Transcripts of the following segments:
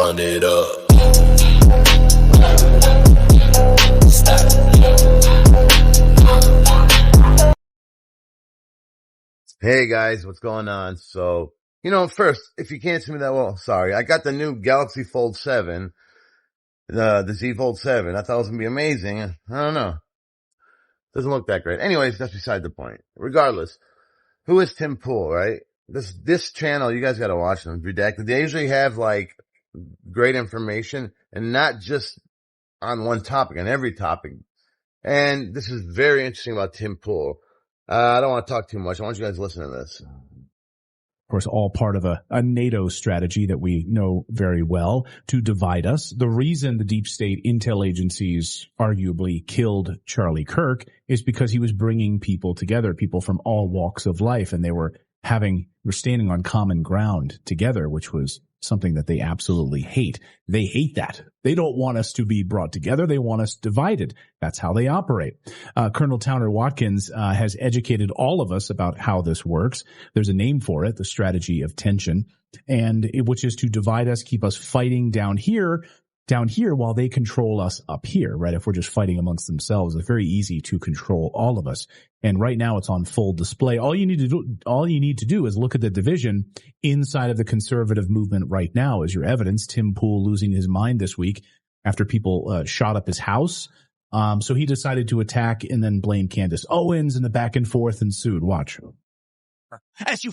run it up. Hey guys, what's going on? So, first, if you can't see me that well, sorry. I got the new Galaxy Fold 7, the Z Fold 7. I thought it was going to be amazing. I don't know. Doesn't look that great. Anyways, that's beside the point. Regardless, who is Tim Pool, right? This channel, you guys got to watch them. Redacted. They usually have like great information and not just on one topic, on every topic. And this is very interesting about Tim Pool. I don't want to talk too much. I want you guys to listen to this. Of course, all part of a NATO strategy that we know very well to divide us. The reason the deep state intel agencies arguably killed Charlie Kirk is because he was bringing people together, people from all walks of life, and they were standing on common ground together, which was something that they absolutely hate. They hate that. They don't want us to be brought together. They want us divided. That's how they operate. Colonel Towner Watkins has educated all of us about how this works. There's a name for it, the strategy of tension, which is to divide us, keep us fighting down here while they control us up here, right? If we're just fighting amongst themselves, it's very easy to control all of us. And right now it's on full display. All you need to do is look at the division inside of the conservative movement right now as your evidence. Tim Pool losing his mind this week after people shot up his house. So he decided to attack and then blame Candace.Owens, and the back and forth ensued. Watch. As you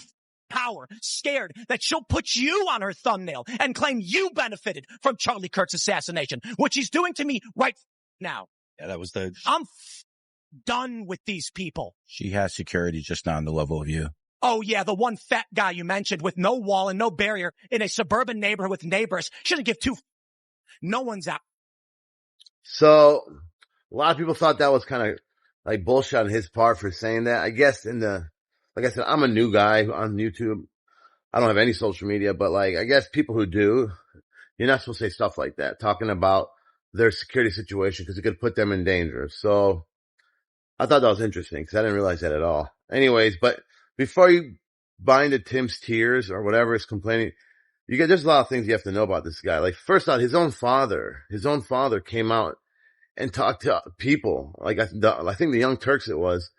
power, scared that she'll put you on her thumbnail and claim you benefited from Charlie Kirk's assassination, which he's doing to me right now. Yeah, that was I'm done with these people. She has security, just not on the level of you. Oh yeah, the one fat guy you mentioned with no wall and no barrier in a suburban neighborhood with neighbors shouldn't give two. No one's out. So a lot of people thought that was kind of like bullshit on his part for saying that. I guess like I said, I'm a new guy on YouTube. I don't have any social media, but I guess people who do, you're not supposed to say stuff like that, talking about their security situation because it could put them in danger. So I thought that was interesting because I didn't realize that at all. Anyways, but before you buy into Tim's tears or whatever is complaining, there's a lot of things you have to know about this guy. Like, first off, his own father came out and talked to people, I think the Young Turks it was,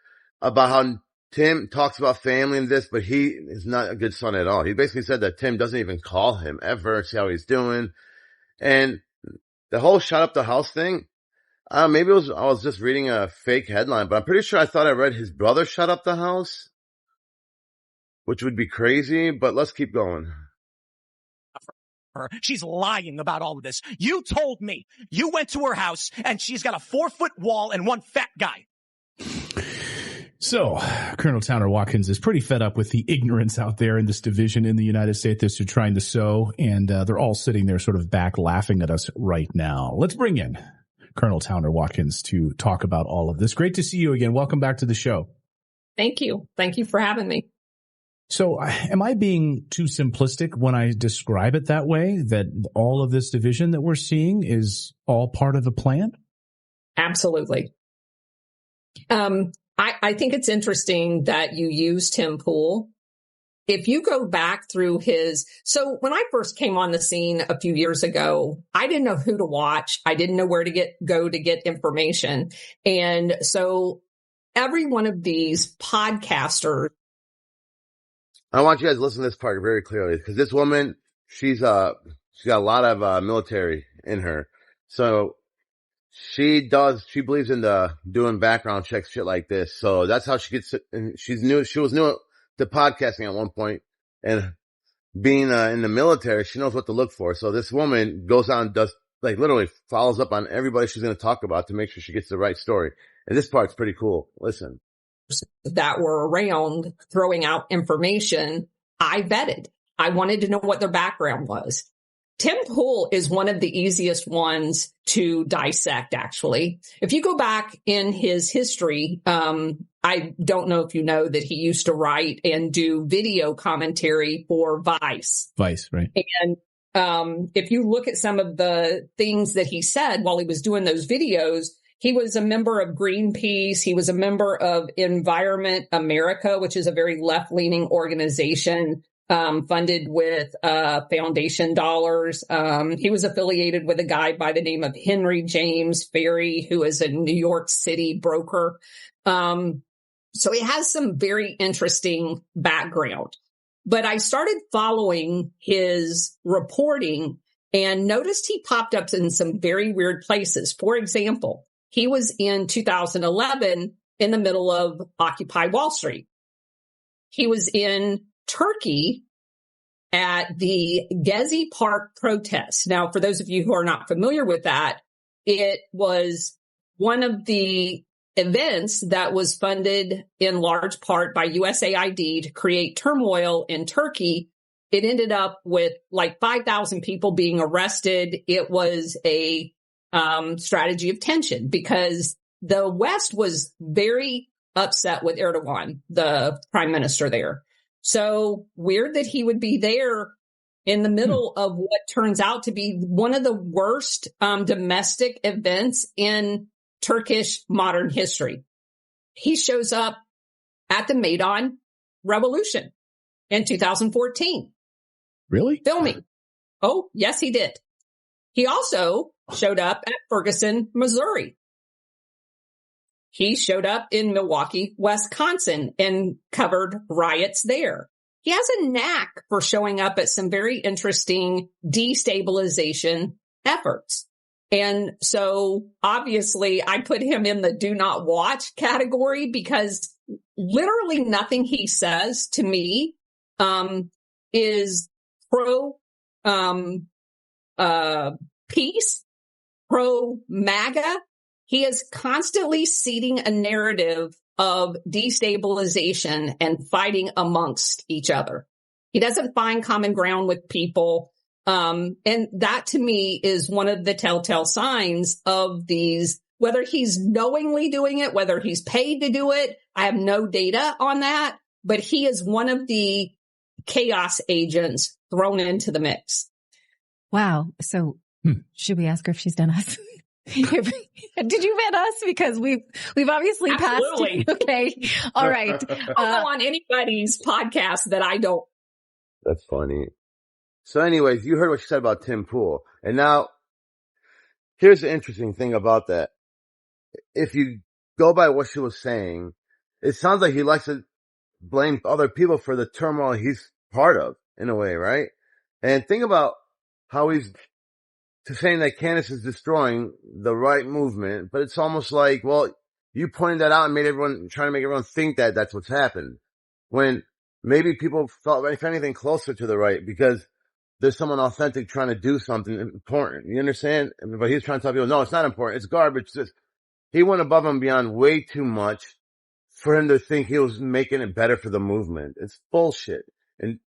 about how Tim talks about family and this, but he is not a good son at all. He basically said that Tim doesn't even call him ever, see how he's doing. And the whole shut up the house thing, maybe I was just reading a fake headline, but I'm pretty sure I thought I read his brother shut up the house, which would be crazy, but let's keep going. She's lying about all of this. You told me you went to her house and she's got a 4-foot wall and one fat guy. So, Colonel Towner Watkins is pretty fed up with the ignorance out there in this division in the United States that they're trying to sow, and they're all sitting there sort of back laughing at us right now. Let's bring in Colonel Towner Watkins to talk about all of this. Great to see you again. Welcome back to the show. Thank you. Thank you for having me. So, am I being too simplistic when I describe it that way, that all of this division that we're seeing is all part of the plan? Absolutely. I think it's interesting that you use Tim Pool. If you go back through so when I first came on the scene a few years ago, I didn't know who to watch. I didn't know where to go to get information. And so every one of these podcasters. I want you guys to listen to this part very clearly because this woman, she's got a lot of military in her. So she believes in doing background checks, shit like this. So that's how she gets it. And she was new to podcasting at one point, and being in the military, she knows what to look for. So this woman goes on, does literally follows up on everybody she's going to talk about to make sure she gets the right story. And this part's pretty cool. Listen. That were around throwing out information, I vetted. I wanted to know what their background was. Tim Pool is one of the easiest ones to dissect, actually. If you go back in his history, I don't know if you know that he used to write and do video commentary for Vice. Vice, right. And if you look at some of the things that he said while he was doing those videos, he was a member of Greenpeace. He was a member of Environment America, which is a very left-leaning organization. funded with foundation dollars. He was affiliated with a guy by the name of Henry James Ferry, who is a New York City broker. So he has some very interesting background. But I started following his reporting and noticed he popped up in some very weird places. For example, he was in 2011 in the middle of Occupy Wall Street. He was in Turkey at the Gezi Park protest. Now, for those of you who are not familiar with that, it was one of the events that was funded in large part by USAID to create turmoil in Turkey. It ended up with like 5,000 people being arrested. It was a strategy of tension because the West was very upset with Erdogan, the prime minister there. So weird that he would be there in the middle of what turns out to be one of the worst domestic events in Turkish modern history. He shows up at the Maidan Revolution in 2014. Really? Filming. Oh, yes, he did. He also showed up at Ferguson, Missouri. He showed up in Milwaukee, Wisconsin, and covered riots there. He has a knack for showing up at some very interesting destabilization efforts. And so obviously I put him in the do not watch category because literally nothing he says to me is pro peace, pro MAGA. He is constantly seeding a narrative of destabilization and fighting amongst each other. He doesn't find common ground with people. And that to me is one of the telltale signs of these, whether he's knowingly doing it, whether he's paid to do it. I have no data on that, but he is one of the chaos agents thrown into the mix. Wow. So should we ask her if she's done us? Did you vet us? Because we've obviously Absolutely. passed. Okay. All right. I'll go on anybody's podcast that I don't. That's funny. So anyways, you heard what she said about Tim Pool. And now, here's the interesting thing about that. If you go by what she was saying, it sounds like he likes to blame other people for the turmoil he's part of, in a way, right? And think about how he's saying that Candace is destroying the right movement, but it's almost like, well, you pointed that out and trying to make everyone think that that's what's happened. When maybe people felt, if anything, closer to the right because there's someone authentic trying to do something important. You understand? But he's trying to tell people, no, it's not important. It's garbage. He went above and beyond way too much for him to think he was making it better for the movement. It's bullshit. And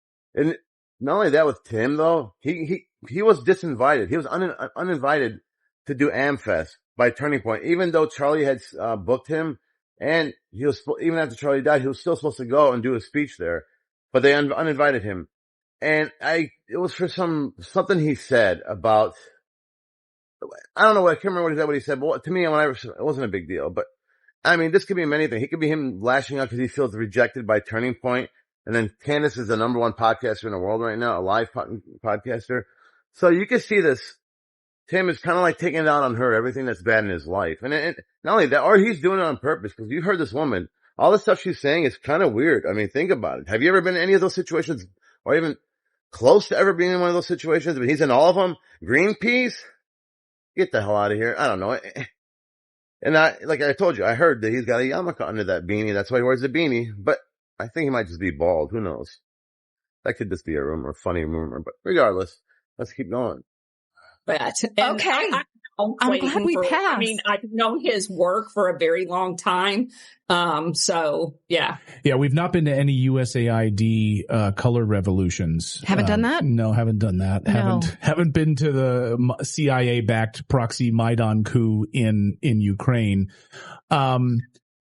not only that with Tim though, he was disinvited. He was uninvited to do AmFest by Turning Point, even though Charlie had booked him, and he was, even after Charlie died, he was still supposed to go and do a speech there, but they uninvited him. And it was for something he said about, I don't know I can't remember what he said, but to me, it wasn't a big deal. But I mean, this could be many things. He could be him lashing out because he feels rejected by Turning Point. And then Candace is the number one podcaster in the world right now, a live podcaster. So you can see this. Tim is kind of like taking it out on her, everything that's bad in his life. And not only that, or he's doing it on purpose, because you heard this woman, all the stuff she's saying is kind of weird. I mean, think about it. Have you ever been in any of those situations, or even close to ever being in one of those situations? But he's in all of them. Greenpeace? Get the hell out of here. I don't know. And like I told you, I heard that he's got a yarmulke under that beanie. That's why he wears the beanie. But I think he might just be bald. Who knows? That could just be a rumor, a funny rumor. But regardless, let's keep going. But okay. I'm glad we passed. I mean, I've known his work for a very long time. So yeah. Yeah, we've not been to any USAID color revolutions. Haven't done that? No, haven't done that. No. Haven't been to the CIA-backed proxy Maidan coup in Ukraine.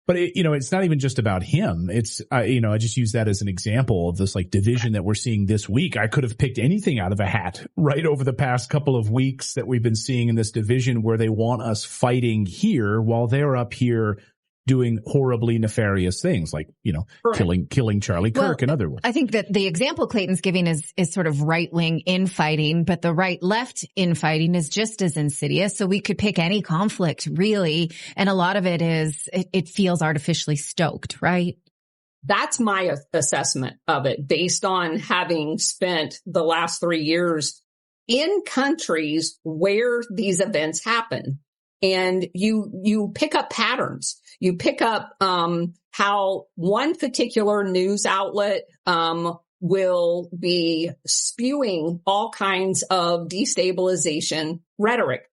But it's not even just about him. It's, I just use that as an example of this like division that we're seeing this week. I could have picked anything out of a hat right over the past couple of weeks that we've been seeing in this division where they want us fighting here while they're up here doing horribly nefarious things like, Correct. killing Charlie Kirk and other ones. I think that the example Clayton's giving is sort of right-wing infighting, but the right-left infighting is just as insidious. So we could pick any conflict, really. And a lot of it is, it feels artificially stoked, right? That's my assessment of it based on having spent the last 3 years in countries where these events happen. And you pick up patterns. You pick up how one particular news outlet will be spewing all kinds of destabilization rhetoric.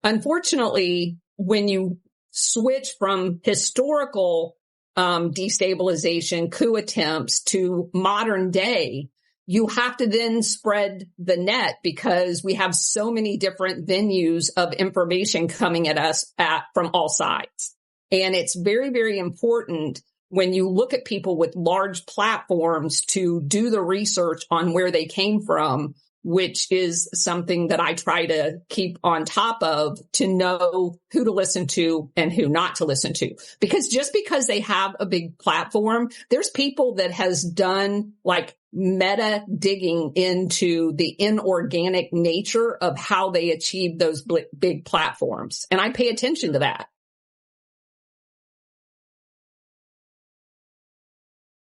Unfortunately, when you switch from historical destabilization, coup attempts to modern day, you have to then spread the net because we have so many different venues of information coming at us from all sides. And it's very, very important when you look at people with large platforms to do the research on where they came from, which is something that I try to keep on top of to know who to listen to and who not to listen to. Because just because they have a big platform, there's people that has done like meta digging into the inorganic nature of how they achieve those big platforms. And I pay attention to that.